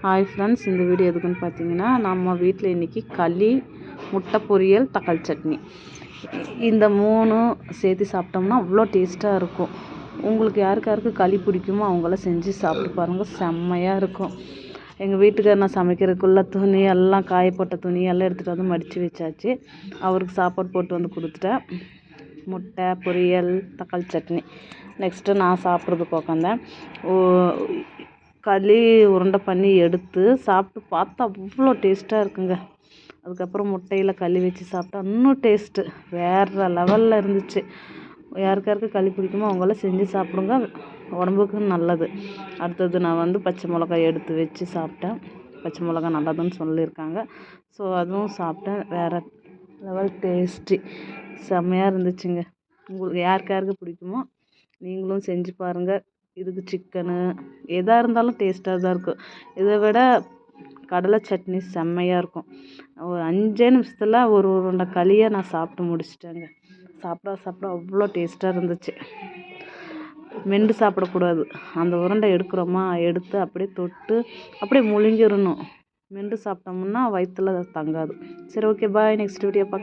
Hi friends, இந்த video எதுக்குன்னு பார்த்தீங்கன்னா, நம்ம வீட்டில் இன்றைக்கி களி, முட்டை பொரியல், தக்காளி சட்னி இந்த 3 சேர்த்து சாப்பிட்டோம்னா அவ்வளோ டேஸ்ட்டாக இருக்கும். உங்களுக்கு யாருக்கு களி பிடிக்குமோ அவங்களாம் செஞ்சு சாப்பிட்டு பாருங்கள், செம்மையாக இருக்கும். எங்கள் வீட்டுக்கார் நான் சமைக்கிறதுக்குள்ள துணி எல்லாம் காயப்போட்ட துணி எல்லாம் எடுத்துகிட்டு வந்து மடித்து வச்சாச்சு. அவருக்கு சாப்பாடு போட்டு வந்து கொடுத்துட்டேன். முட்டை பொரியல், தக்காளி சட்னி. நெக்ஸ்ட்டு நான் சாப்பிட்றதுக்கு உக்காந்தேன். களி உருண்டை பண்ணி எடுத்து சாப்பிட்டு பார்த்தா அவ்வளோ டேஸ்ட்டாக இருக்குங்க. அதுக்கப்புறம் முட்டையில் களி வச்சு சாப்பிட்டா இன்னும் டேஸ்ட்டு வேறு லெவலில் இருந்துச்சு. யாருக்கு களி பிடிக்குமோ அவங்களாம் செஞ்சு சாப்பிடுங்க, உடம்புக்கு நல்லது. அடுத்தது நான் பச்சை மிளகாய் எடுத்து வச்சு சாப்பிட்டேன். பச்சை மிளகா நல்லதுன்னு சொல்லியிருக்காங்க. ஸோ அதுவும் சாப்பிட்டேன். வேறு லெவல் டேஸ்ட்டி செம்மையாக இருந்துச்சுங்க. உங்களுக்கு யாருக்கு பிடிக்குமோ நீங்களும் செஞ்சு பாருங்கள். இதுக்கு சிக்கனு எதாக இருந்தாலும் டேஸ்ட்டாக தான் இருக்கும். இதை விட கடலை சட்னி செம்மையாக இருக்கும். ஒரு 5 நிமிஷத்தில் ஒரு உருண்டை களியை நான் சாப்பிட்டு முடிச்சிட்டேங்க. சாப்பிட அவ்வளோ டேஸ்ட்டாக இருந்துச்சு. மென்று சாப்பிடக்கூடாது. அந்த உருண்டை எடுக்கிறோமா, எடுத்து அப்படியே தொட்டு அப்படியே முழுங்கிடணும். மென்று சாப்பிட்டோம்னா வயிற்றுல தங்காது. சரி, ஓகே, பாய். நெக்ஸ்ட் வீடியோ பார்க்க.